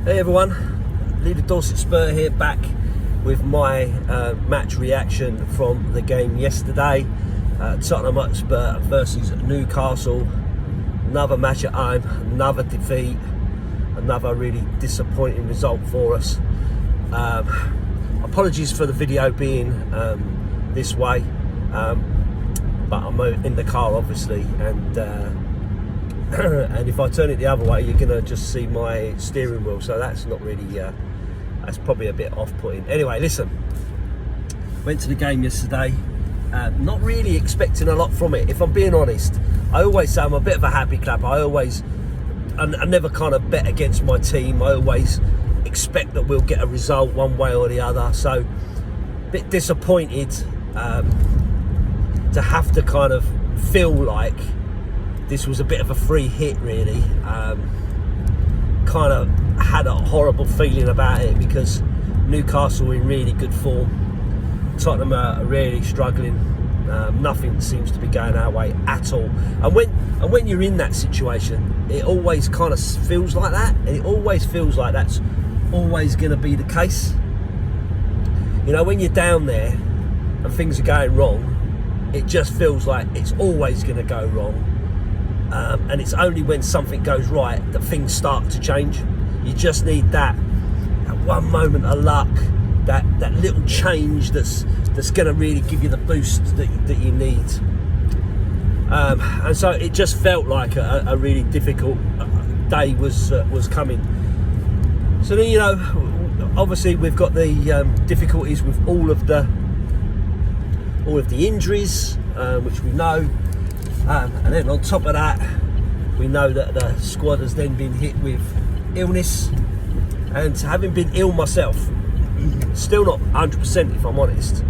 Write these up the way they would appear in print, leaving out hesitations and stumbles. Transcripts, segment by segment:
Hey everyone, Leader Dorset Spur here, back with my match reaction from the game yesterday. Tottenham Hotspur versus Newcastle. Another match at home, another defeat, another really disappointing result for us. Apologies for the video being this way, but I'm in the car obviously, and and if I turn it the other way, you're gonna just see my steering wheel, so that's not really that's probably a bit off-putting. Anyway, listen, went to the game yesterday, not really expecting a lot from it, if I'm being honest. I always say I'm a bit of a happy clapper. I never kind of bet against my team. I always expect that we'll get a result one way or the other, so a bit disappointed to have to kind of feel like this was a bit of a free hit, really. Kind of had a horrible feeling about it because Newcastle were in really good form. Tottenham are really struggling. Nothing seems to be going our way at all. And when you're in that situation, it always kind of feels like that, and it always feels like that's always going to be the case. You know, when you're down there and things are going wrong, it just feels like it's always going to go wrong. And it's only when something goes right that things start to change. You just need that one moment of luck, that little change that's going to really give you the boost that you need. And so it just felt like a really difficult day was coming. So then, you know, obviously we've got the difficulties with all of the injuries, which we know. And then on top of that, we know that the squad has then been hit with illness, and having been ill myself, still not 100% if I'm honest,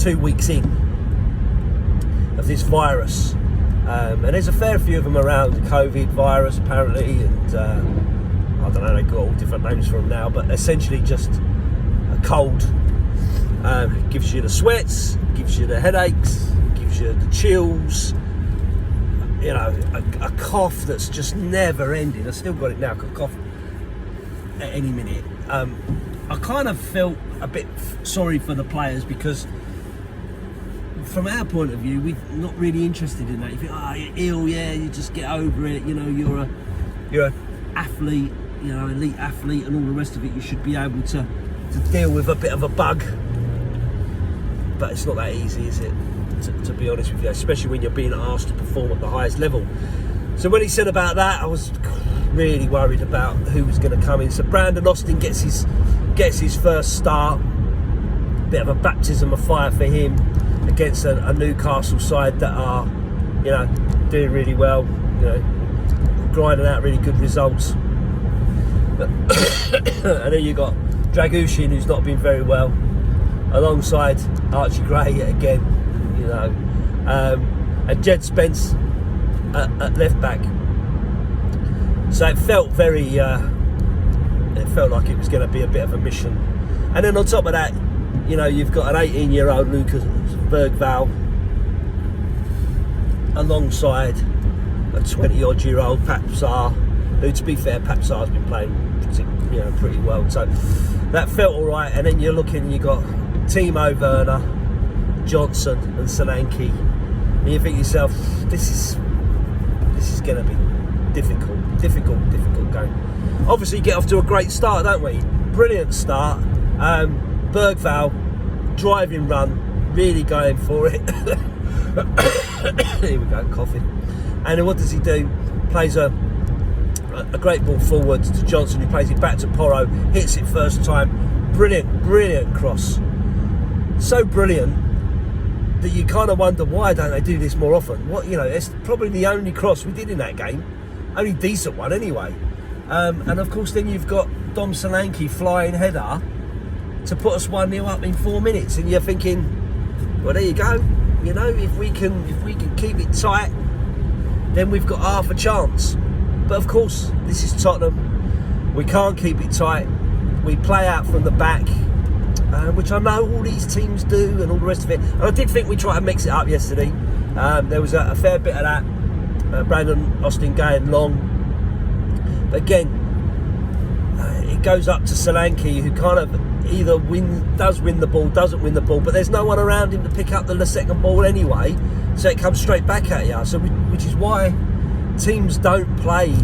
2 weeks in of this virus, and there's a fair few of them around, the COVID virus apparently, and I don't know, they've got all different names for them now, but essentially just a cold. Gives you the sweats, gives you the headaches, gives you the chills, you know, a cough that's just never ending. I still got it now, I could cough at any minute. I kind of felt a bit sorry for the players, because from our point of view, we're not really interested in that. You think, oh, you're ill, yeah, you just get over it, you know, you're an athlete, you know, elite athlete and all the rest of it. You should be able to deal with a bit of a bug. But it's not that easy, is it? To be honest with you, especially when you're being asked to perform at the highest level. So when he said about that, I was really worried about who was going to come in. So Brandon Austin gets his first start. Bit of a baptism of fire for him against a Newcastle side that are, you know, doing really well, you know, grinding out really good results. And then you got Dragushin, who's not been very well, alongside Archie Gray again, you know, and Jed Spence at left back. So it felt very, it felt like it was going to be a bit of a mission. And then on top of that, you know, you've got an 18-year-old Lucas Bergvall alongside a 20-odd-year-old Papsar, who, to be fair, Papsar's been playing, you know, pretty well. So that felt all right. And then you're looking, you got Timo Werner, Johnson and Solanke, and you think to yourself, this is going to be difficult game. Obviously get off to a great start, don't we? Brilliant start. Bergvall, driving run, really going for it. Here we go, coughing. And then what does he do? Plays a great ball forward to Johnson, who plays it back to Porro, hits it first time. Brilliant cross. So brilliant that you kind of wonder, why don't they do this more often? What, you know, it's probably the only cross we did in that game, only decent one anyway. And of course then you've got Dom Solanke flying header to put us 1-0 up in 4 minutes, and you're thinking, well, there you go, you know, if we can keep it tight, then we've got half a chance. But of course, this is Tottenham, we can't keep it tight, we play out from the back, which I know all these teams do and all the rest of it. And I did think we tried to mix it up yesterday. There was a fair bit of that, Brandon Austin going long, but again, it goes up to Solanke, who kind of either does win the ball, doesn't win the ball, but there's no one around him to pick up the second ball anyway, so it comes straight back at you. So which is why teams don't play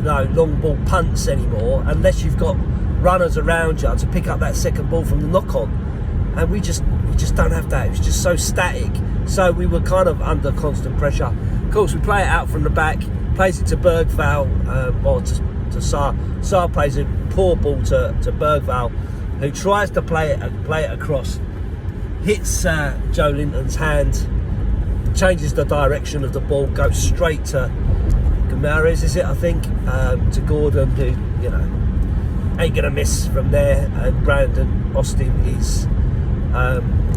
long ball punts anymore unless you've got runners around you to pick up that second ball from the knock-on. And we just don't have that. It was just so static. So we were kind of under constant pressure. Of course, we play it out from the back, plays it to Bergvall, or to Saar. Saar plays a poor ball to Bergvall, who tries to play it across, hits Joe Linton's hand, changes the direction of the ball, goes straight to Guimaraes, is it, I think, to Gordon, who, ain't going to miss from there. And Brandon Austin is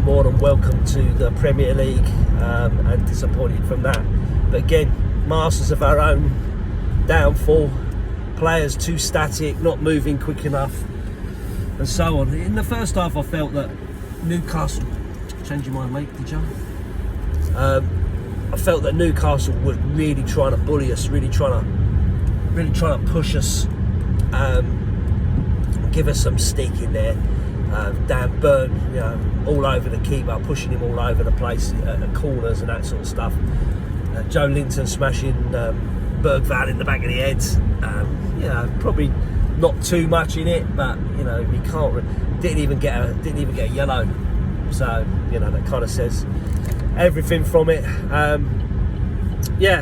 more than welcome to the Premier League, and disappointed from that. But again, masters of our own downfall, players too static, not moving quick enough, and so on. In the first half, I felt that Newcastle, change your mind, mate, did you? I felt that Newcastle were really trying to bully us, really trying to push us, give us some stick in there. Dan Burn, all over the keeper, pushing him all over the place at the corners and that sort of stuff. Joe Linton smashing Bergvall in the back of the head. Probably not too much in it, but he didn't even get a yellow. So that kind of says everything from it.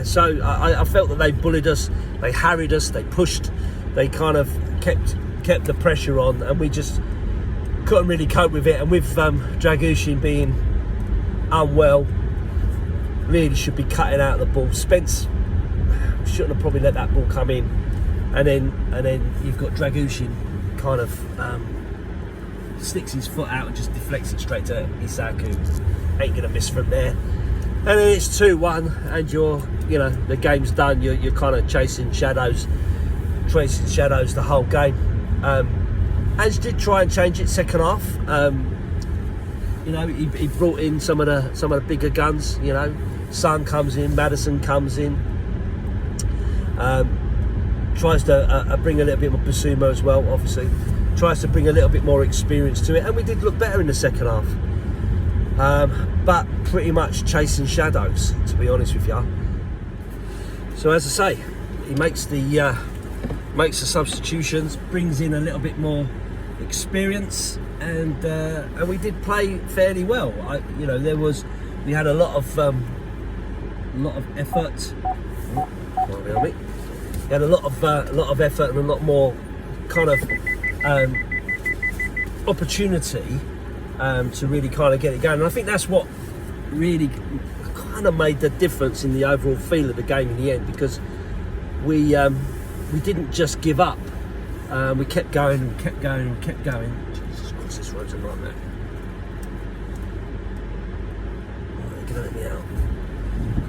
So I felt that they bullied us, they harried us, they pushed, they kind of kept the pressure on, and we just couldn't really cope with it. And with Dragushin being unwell, really should be cutting out the ball. Spence shouldn't have probably let that ball come in, and then you've got Dragushin kind of sticks his foot out and just deflects it straight to Isaku. Ain't gonna miss from there. And then it's 2-1, and the game's done. You're kind of chasing shadows the whole game. Ange did try and change it second half. He brought in some of the bigger guns. Son comes in, Maddison comes in. Tries to bring a little bit more Basuma as well. Obviously, tries to bring a little bit more experience to it, and we did look better in the second half. But pretty much chasing shadows, to be honest with you. So as I say, he makes the substitutions, brings in a little bit more experience, and we did play fairly well. We had a lot of effort. We had a lot of effort and a lot more kind of opportunity to really kind of get it going. And I think that's what really kind of made the difference in the overall feel of the game in the end, because we didn't just give up. We kept going and kept going and kept going. Jesus Christ, this road's a nightmare. Oh, they're going to let me out.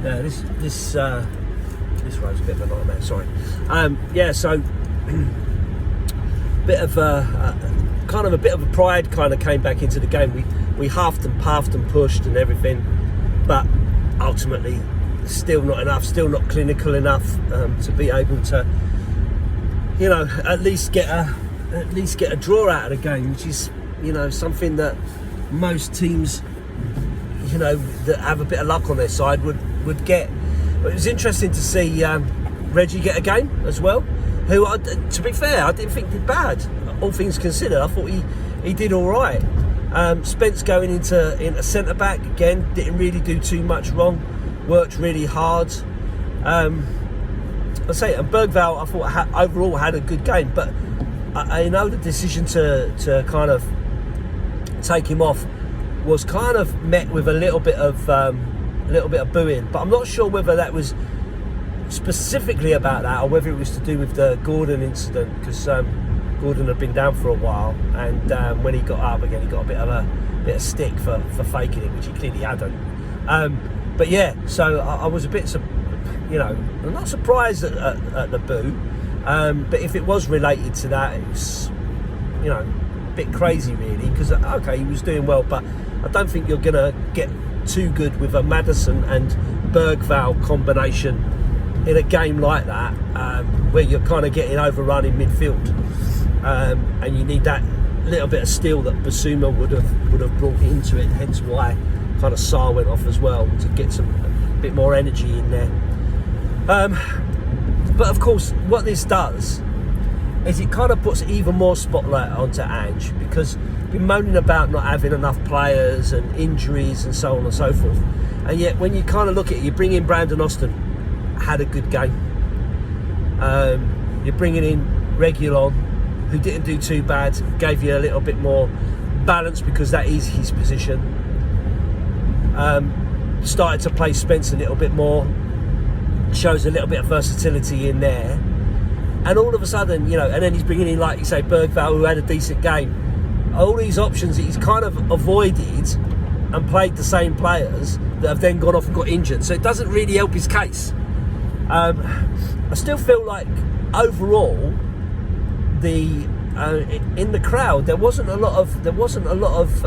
Yeah, this road's a bit of a nightmare. Sorry. So bit of a bit of a pride kind of came back into the game. We huffed and puffed and pushed and everything, but ultimately still not enough, still not clinical enough to be able to, at least get a draw out of the game, which is something that most teams that have a bit of luck on their side would get. But it was interesting to see Reggie get a game as well, who, to be fair, I didn't think did bad, all things considered. I thought he did all right. Spence going into centre back again, didn't really do too much wrong, worked really hard. And Bergvall, I thought overall had a good game, but I know the decision to kind of take him off was kind of met with a little bit of booing, but I'm not sure whether that was specifically about that or whether it was to do with the Gordon incident, because Gordon had been down for a while, and when he got up again, he got a bit of stick for faking it, which he clearly hadn't. But yeah, so I was a bit, I'm not surprised at the boo, but if it was related to that, it was, a bit crazy really, because okay, he was doing well, but I don't think you're gonna get too good with a Maddison and Bergvall combination in a game like that, where you're kind of getting overrun in midfield. and you need that little bit of steel that Basuma would have brought into it. Hence why kind of Sarr went off as well, to get a bit more energy in there. But of course, what this does is it kind of puts even more spotlight onto Ange, because we've been moaning about not having enough players and injuries and so on and so forth. And yet, when you kind of look at it, you bring in Brandon Austin, had a good game. You're bringing in Reguilon, who didn't do too bad, gave you a little bit more balance because that is his position. Started to play Spence a little bit more, shows a little bit of versatility in there. And all of a sudden, and then he's bringing in, like you say, Bergvall, who had a decent game. All these options that he's kind of avoided and played the same players that have then gone off and got injured. So it doesn't really help his case. I still feel like overall, in the crowd there wasn't a lot of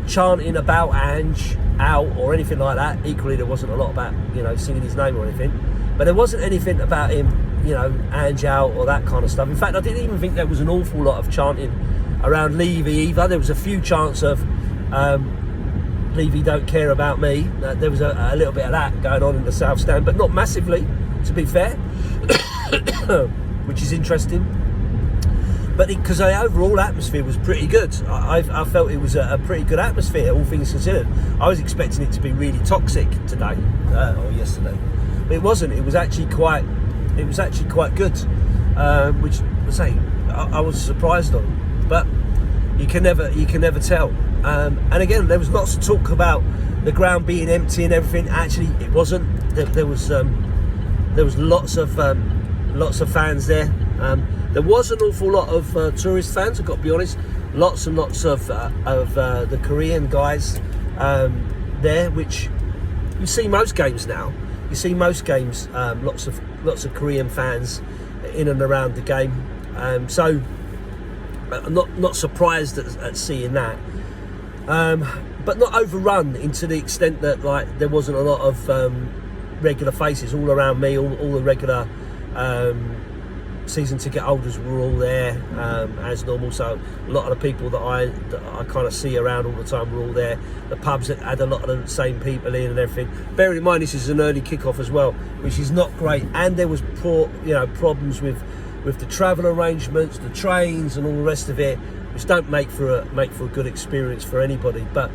chanting about Ange out or anything like that. Equally, there wasn't a lot about singing his name or anything. But there wasn't anything about him, Ange out or that kind of stuff. In fact, I didn't even think there was an awful lot of chanting around Levy either. There was a few chants of Levy don't care about me. There was a little bit of that going on in the South Stand, but not massively, to be fair, which is interesting. But because the overall atmosphere was pretty good. I felt it was a pretty good atmosphere, all things considered. I was expecting it to be really toxic today or yesterday, but it wasn't. It was actually quite good, which I say I was surprised on. But you can never tell. And again, there was lots of talk about the ground being empty and everything. Actually, it wasn't. There was lots of fans there. There was an awful lot of tourist fans, I've got to be honest. Lots and lots of the Korean guys there, which you see most games now. You see most games, lots of Korean fans in and around the game. So I'm not surprised at seeing that. But not overrun into the extent that there wasn't a lot of regular faces all around me. All the regular season ticket holders were all there as normal. So a lot of the people that I kind of see around all the time were all there. The pubs that had a lot of the same people in and everything. Bearing in mind this is an early kickoff as well, which is not great. And there was problems with the travel arrangements, the trains, and all the rest of it, which don't make for a good experience for anybody. But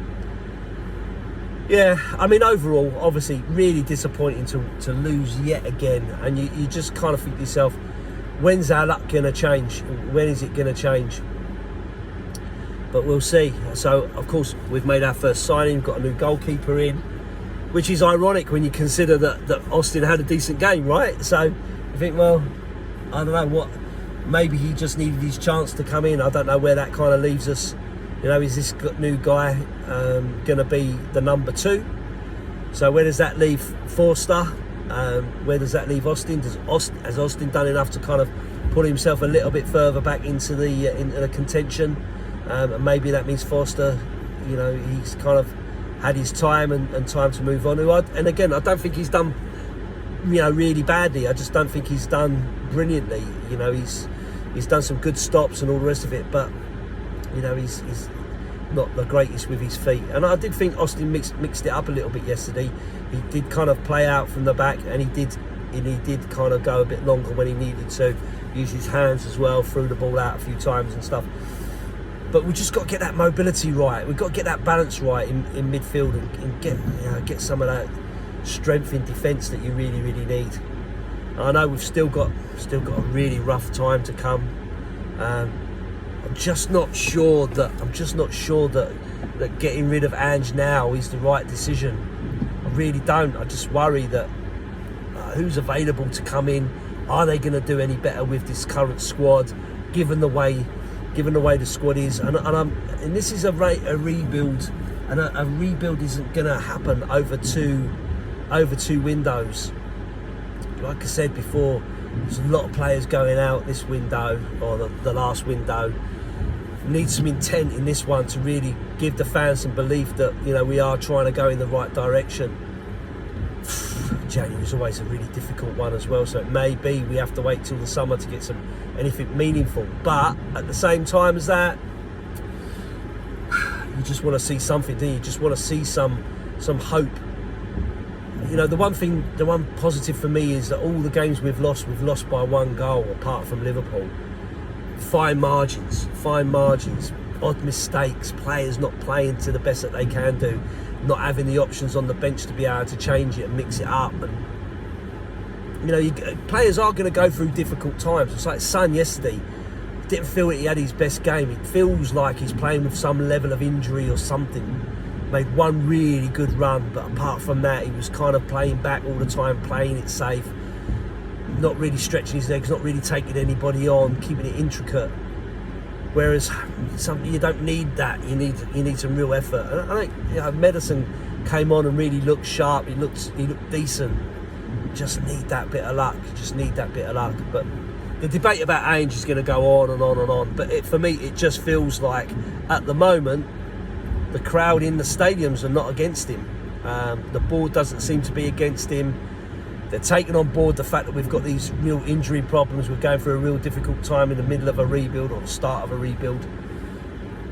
yeah, I mean, overall, obviously, really disappointing to lose yet again. And you just kind of think to yourself, when's our luck going to change? When is it going to change? But we'll see. So, of course, we've made our first signing, got a new goalkeeper in, which is ironic when you consider that Austin had a decent game, right? So you think, well, I don't know what, maybe he just needed his chance to come in. I don't know where that kind of leaves us. Is this new guy going to be the number 2? So where does that leave Forster? Where does that leave Austin? Has Austin done enough to kind of put himself a little bit further back into the contention? And maybe that means Forster, he's kind of had his time and time to move on. And again, I don't think he's done, really badly. I just don't think he's done brilliantly. He's done some good stops and all the rest of it, but he's not the greatest with his feet. And I did think Austin mixed it up a little bit yesterday. He did kind of play out from the back, and he did kind of go a bit longer when he needed to. Use his hands as well, threw the ball out a few times and stuff. But we just got to get that mobility right. We've got to get that balance right in midfield and get some of that strength in defence that you really, really need. I know we've still got a really rough time to come. I'm just not sure that getting rid of Ange now is the right decision. I really don't. I just worry that who's available to come in? Are they going to do any better with this current squad, given the way the squad is? And this is a rebuild, and a rebuild isn't going to happen over two windows. Like I said before, there's a lot of players going out this window, or the last window. Need some intent in this one to really give the fans some belief that we are trying to go in the right direction. January is always a really difficult one as well, so it may be we have to wait till the summer to get anything meaningful. But at the same time as that, you just want to see something, do you? You just want to see some hope. You know, the one positive for me is that all the games we've lost by 1 goal, apart from Liverpool. Fine margins, odd mistakes, players not playing to the best that they can do, not having the options on the bench to be able to change it and mix it up. And you know, players are going to go through difficult times. It's like Son yesterday, didn't feel that he had his best game. It feels like he's playing with some level of injury or something. Made one really good run, but apart from that, he was kind of playing back all the time, playing it safe, not really stretching his legs, not really taking anybody on, keeping it intricate. Whereas you don't need that. You need some real effort. And I think, you know, Medicine came on and really looked sharp. He looked decent. Just need that bit of luck. But the debate about Ainge is going to go on and on and on. But for me, it just feels like at the moment the crowd in the stadiums are not against him. The board doesn't seem to be against him. They're taking on board the fact that we've got these real injury problems. We're going through a real difficult time in the middle of a rebuild or the start of a rebuild.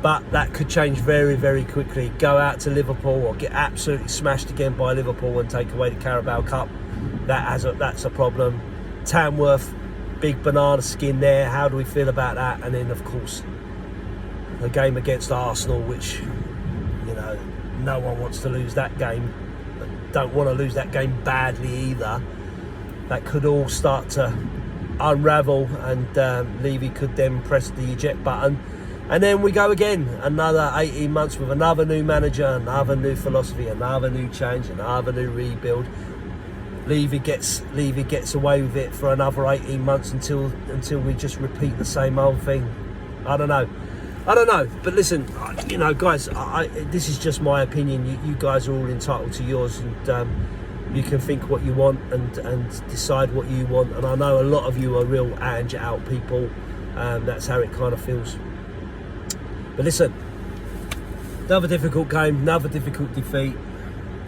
But that could change very, very quickly. Go out to Liverpool or get absolutely smashed again by Liverpool and take away the Carabao Cup. That's a problem. Tamworth, big banana skin there. How do we feel about that? And then, of course, the game against Arsenal, which, you know, no one wants to lose that game. Don't want to lose that game badly either. That could all start to unravel, and Levy could then press the eject button, and then we go again. Another 18 months with another new manager, another new philosophy, another new change, another new rebuild. Levy gets away with it for another 18 months until we just repeat the same old thing. I don't know. But listen, you know, guys, this is just my opinion. You guys are all entitled to yours, and you can think what you want and decide what you want. And I know a lot of you are real Ange out people. That's how it kind of feels. But listen, another difficult game, another difficult defeat.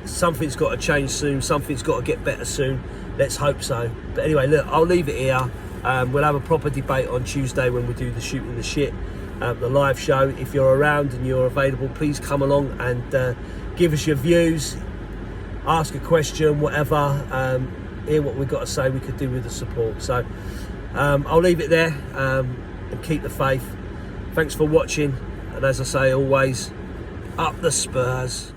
Something's got to change soon. Something's got to get better soon. Let's hope so. But anyway, look, I'll leave it here. We'll have a proper debate on Tuesday when we do the shooting the shit. The live show. If you're around and you're available, please come along and give us your views, ask a question, whatever, hear what we've got to say we could do with the support. So I'll leave it there, and keep the faith. Thanks for watching, and as I say always, up the Spurs.